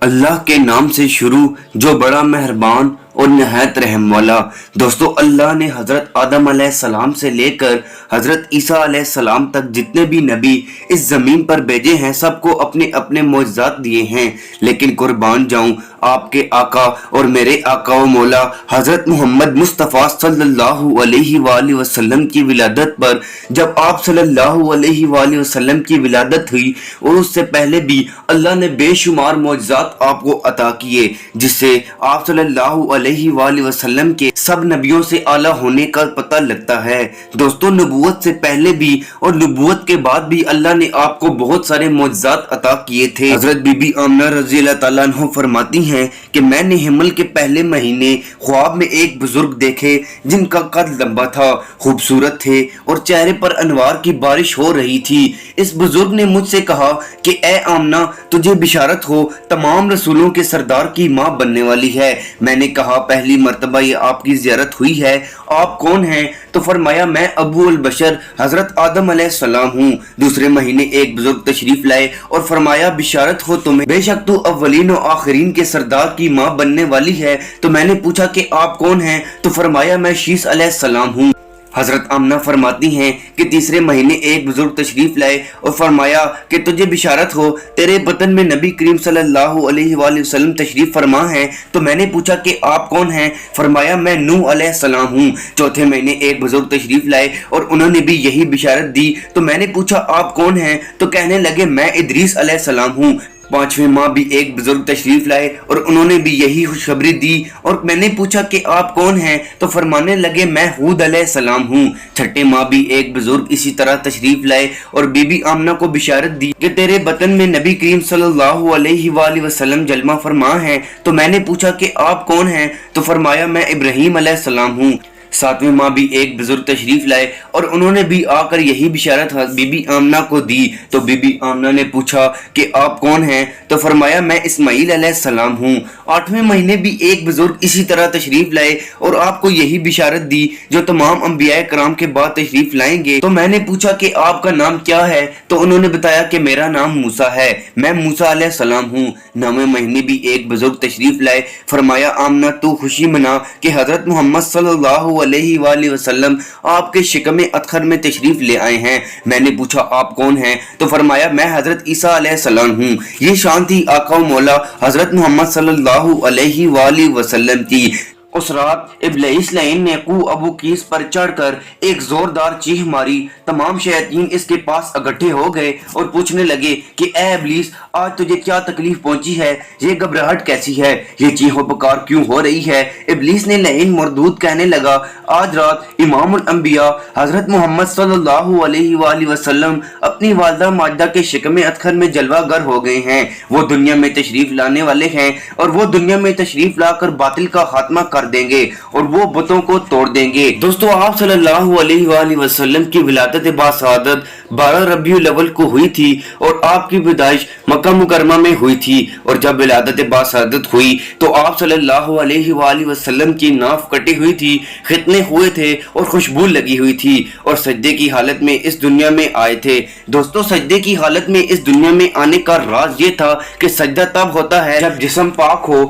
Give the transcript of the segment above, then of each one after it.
اللہ کے نام سے شروع جو بڑا مہربان اور نہایت رحم والا۔ دوستو، اللہ نے حضرت آدم علیہ السلام سے لے کر حضرت عیسیٰ علیہ السلام تک جتنے بھی نبی اس زمین پر بھیجے ہیں سب کو اپنے اپنے معجزات دیے ہیں، لیکن قربان جاؤں آپ کے آقا اور میرے آقا و مولا حضرت محمد مصطفیٰ صلی اللہ علیہ وآلہ وسلم کی ولادت پر، جب آپ صلی اللہ علیہ وآلہ وسلم کی ولادت ہوئی اور اس سے پہلے بھی اللہ نے بے شمار معجزات آپ کو عطا کیے، جس سے آپ صلی اللہ علیہ وآلہ وسلم کے سب نبیوں سے اعلیٰ ہونے کا پتہ لگتا ہے۔ دوستو، نبوت سے پہلے بھی اور نبوت کے بعد بھی اللہ نے آپ کو بہت سارے معجزات عطا کیے تھے۔ حضرت بی بی آمنہ رضی اللہ تعالیٰ عنہ فرماتی ہیں کہ میں نے حمل کے پہلے مہینے خواب میں ایک بزرگ دیکھے جن کا قد لمبا تھا، خوبصورت تھے اور چہرے پر انوار کی بارش ہو رہی تھی۔ اس بزرگ نے مجھ سے کہا کہ اے آمنہ، تجھے بشارت ہو، تمام رسولوں کے سردار کی ماں بننے والی ہے۔ میں نے کہا پہلی مرتبہ یہ آپ کی زیارت ہوئی ہے، آپ کون ہیں؟ تو فرمایا میں ابو البشر حضرت آدم علیہ السلام ہوں۔ دوسرے مہینے ایک بزرگ تشریف لائے اور فرمایا بشارت ہو تمہیں، بے شک تو اولین و آخرین کے سردار کی ماں بننے والی ہے۔ تو میں نے پوچھا کہ آپ کون ہیں؟ تو فرمایا میں شیس علیہ السلام ہوں۔ حضرت آمنہ فرماتی ہیں کہ تیسرے مہینے ایک بزرگ تشریف لائے اور فرمایا کہ تجھے بشارت ہو، تیرے بطن میں نبی کریم صلی اللہ علیہ وآلہ وسلم تشریف فرما ہیں۔ تو میں نے پوچھا کہ آپ کون ہیں؟ فرمایا میں نوح علیہ السلام ہوں۔ چوتھے مہینے ایک بزرگ تشریف لائے اور انہوں نے بھی یہی بشارت دی۔ تو میں نے پوچھا آپ کون ہیں؟ تو کہنے لگے میں ادریس علیہ السلام ہوں۔ پانچویں ماہ بھی ایک بزرگ تشریف لائے اور انہوں نے بھی یہی خوشخبری دی اور میں نے پوچھا کہ آپ کون ہیں؟ تو فرمانے لگے میں ہود علیہ السلام ہوں۔ چھٹے ماہ بھی ایک بزرگ اسی طرح تشریف لائے اور بی بی آمنہ کو بشارت دی کہ تیرے بطن میں نبی کریم صلی اللہ علیہ وآلہ وسلم جلمہ فرما ہیں۔ تو میں نے پوچھا کہ آپ کون ہیں؟ تو فرمایا میں ابراہیم علیہ السلام ہوں۔ ساتویں ماہ بھی ایک بزرگ تشریف لائے اور انہوں نے بھی آ کر یہی بشارت بی بی آمنہ کو دی۔ تو بی بی آمنہ نے پوچھا کہ آپ کون ہیں؟ تو فرمایا میں اسماعیل علیہ السلام ہوں۔ آٹھویں مہینے بھی ایک بزرگ اسی طرح تشریف لائے اور آپ کو یہی بشارت دی جو تمام انبیاء کرام کے بعد تشریف لائیں گے۔ تو میں نے پوچھا کہ آپ کا نام کیا ہے؟ تو انہوں نے بتایا کہ میرا نام موسیٰ ہے، میں موسیٰ علیہ السلام ہوں۔ نویں مہینے بھی ایک بزرگ تشریف لائے، فرمایا آمنہ تو خوشی منا کہ حضرت محمد صلی اللہ علیہ وآلہ وسلم آپ کے شکم ادخر میں تشریف لے آئے ہیں۔ میں نے پوچھا آپ کون ہیں؟ تو فرمایا میں حضرت عیسیٰ علیہ السلام ہوں۔ یہ شان تھی آقا و مولا حضرت محمد صلی اللہ علیہ وآلہ وسلم کی۔ اس رات ابلیس لعین نے کو ابو قیس پر چڑھ کر ایک زوردار چیخ ماری، تمام شیاطین اس کے پاس اکٹھے ہو گئے اور پوچھنے لگے کہ اے ابلیس، آج تجھے کیا تکلیف پہنچی ہے؟ یہ گھبراہٹ کیسی ہے؟ یہ چیخ و پکار کیوں ہو رہی ہے؟ ابلیس نے لعین مردود کہنے لگا، آج رات امام الانبیاء حضرت محمد صلی اللہ علیہ وآلہ وسلم اپنی والدہ ماجدہ کے شکم ادخر میں جلوہ گر ہو گئے ہیں۔ وہ دنیا میں تشریف لانے والے ہیں اور وہ دنیا میں تشریف لا کر باطل کا خاتمہ کر دیں گے اور وہ بتوں کو توڑ دیں گے۔ دوستو، آپ صلی اللہ علیہ وآلہ وسلم کی ولادت باسعادت 12 ربیع الاول کو ہوئی تھی اور آپ کی پیدائش مکہ مکرمہ میں ہوئی تھی، اور جب ولادت باسعادت ہوئی تو آپ صلی اللہ علیہ وآلہ وسلم کی ناف کٹی ہوئی تھی، ختنے ہوئے تھے اور خوشبو لگی ہوئی تھی اور سجدے کی حالت میں اس دنیا میں آئے تھے۔ دوستو، سجدے کی حالت میں اس دنیا میں آنے کا راز یہ تھا کہ سجدہ تب ہوتا ہے جب جسم پاک ہو،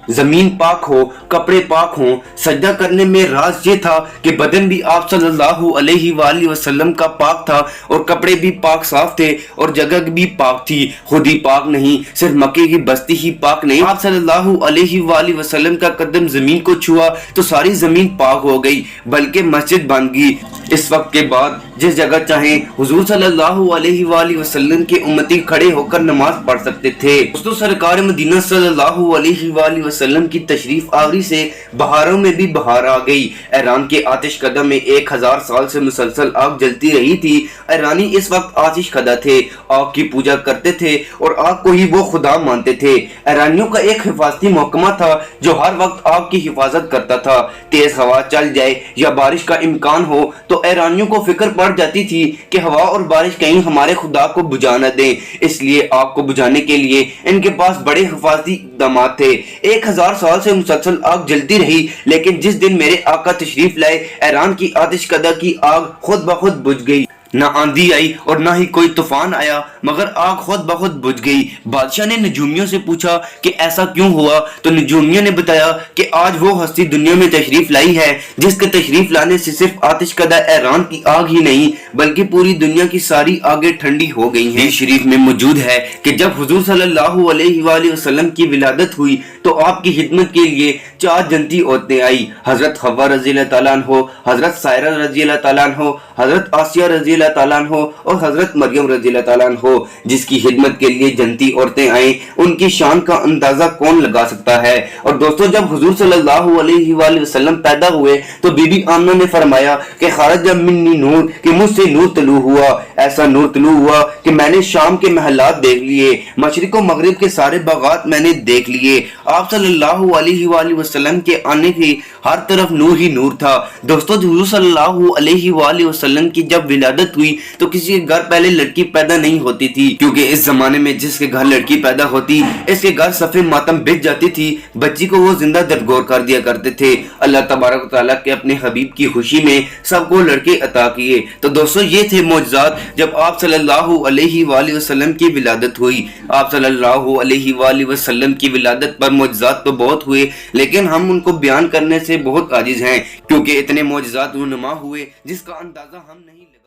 زمین پاک ہو، کپڑے پاک ہوں۔ سجدہ کرنے میں راز یہ تھا کہ بدن بھی آپ صلی اللہ علیہ وآلہ وسلم کا پاک تھا اور کپڑے بھی پاک صاف تھے اور جگہ بھی پاک تھی۔ خود ہی پاک نہیں، صرف مکے کی بستی ہی پاک نہیں، آپ صلی اللہ علیہ وآلہ وسلم کا قدم زمین کو چھوا تو ساری زمین پاک ہو گئی، بلکہ مسجد بن گئی۔ اس وقت کے بعد جس جگہ چاہیں حضور صلی اللہ علیہ وآلہ وسلم کے امتی کھڑے ہو کر نماز پڑھ سکتے تھے۔ دوستو، سرکار مدینہ صلی اللہ علیہ وآلہ وسلم کی تشریف آوری سے بہاروں میں بھی بہار آ گئی۔ ایران کے آتش کدہ میں 1000 سال سے مسلسل آگ جلتی رہی تھی۔ ایرانی اس وقت آتش کدہ تھے، آگ کی پوجا کرتے تھے اور آگ کو ہی وہ خدا مانتے تھے۔ ایرانیوں کا ایک حفاظتی محکمہ تھا جو ہر وقت آگ کی حفاظت کرتا تھا۔ تیز ہوا چل جائے یا بارش کا امکان ہو تو ایرانیوں کو فکر پڑ جاتی تھی کہ ہوا اور بارش کہیں ہمارے خدا کو بجھا نہ دیں، اس لیے آگ کو بجھانے کے لیے ان کے پاس بڑے حفاظتی اقدامات تھے۔ 1000 سال سے مسلسل آگ جلتی رہی، لیکن جس دن میرے آقا تشریف لائے ایران کی آتش کدہ کی آگ خود بخود بجھ گئی۔ نہ آندھی آئی اور نہ ہی کوئی طوفان آیا، مگر آگ خود بخود بجھ گئی۔ بادشاہ نے نجومیوں سے پوچھا کہ ایسا کیوں ہوا؟ تو نجومیوں نے بتایا کہ آج وہ ہستی دنیا میں تشریف لائی ہے جس کے تشریف لانے سے صرف آتش کدہ ایران کی آگ ہی نہیں بلکہ پوری دنیا کی ساری آگیں ٹھنڈی ہو گئی ہیں۔ شریف میں موجود ہے کہ جب حضور صلی اللہ علیہ وآلہ وسلم کی ولادت ہوئی تو آپ کی خدمت کے لیے 4 جنتی عورتیں آئی، حضرت حوا رضی اللہ تعالیٰ عنہ، حضرت سائرہ رضی اللہ تعالیٰ عنہ، حضرت آسیہ رضی اللہ تعالیٰ عنہ اور حضرت مریم رضی اللہ تعالیٰ عنہ۔ جس کی خدمت کے لیے جنتی عورتیں آئیں ان کی شان کا اندازہ کون لگا سکتا ہے؟ اور دوستو، جب حضور صلی اللہ علیہ وآلہ وسلم پیدا ہوئے تو بی بی آمنہ نے فرمایا کہ خرج منی نور، کہ مجھ سے نور طلوع ہوا، ایسا نور طلوع ہوا کہ میں نے شام کے محلات دیکھ لیے، مشرق و مغرب کے سارے باغات میں نے دیکھ لیے۔ آپ صلی اللہ علیہ وآلہ وسلم کے آنے کی ہر طرف نور ہی نور تھا۔ دوستو، حضور صلی اللہ علیہ وآلہ وسلم کی جب ولادت ہوئی تو کسی کے گھر پہلے لڑکی پیدا نہیں ہوتی تھی، کیونکہ اس زمانے میں جس کے گھر لڑکی پیدا ہوتی اس کے گھر صفِ ماتم بچ جاتی تھی، بچی کو وہ زندہ درگور کر دیا کرتے تھے۔ اللہ تبارک و تعالیٰ کے اپنے حبیب کی خوشی میں سب کو لڑکے عطا کیے۔ تو دوستو، یہ تھے معجزات جب آپ صلی اللہ علیہ وآلہ وسلم کی ولادت ہوئی۔ آپ صلی اللہ علیہ وآلہ وسلم کی ولادت پر معجزات تو بہت ہوئے، لیکن ہم ان کو بیان کرنے سے بہت عاجز ہیں، کیونکہ اتنے معجزات رونما ہوئے جس کا اندازہ ہم نہیں لگا۔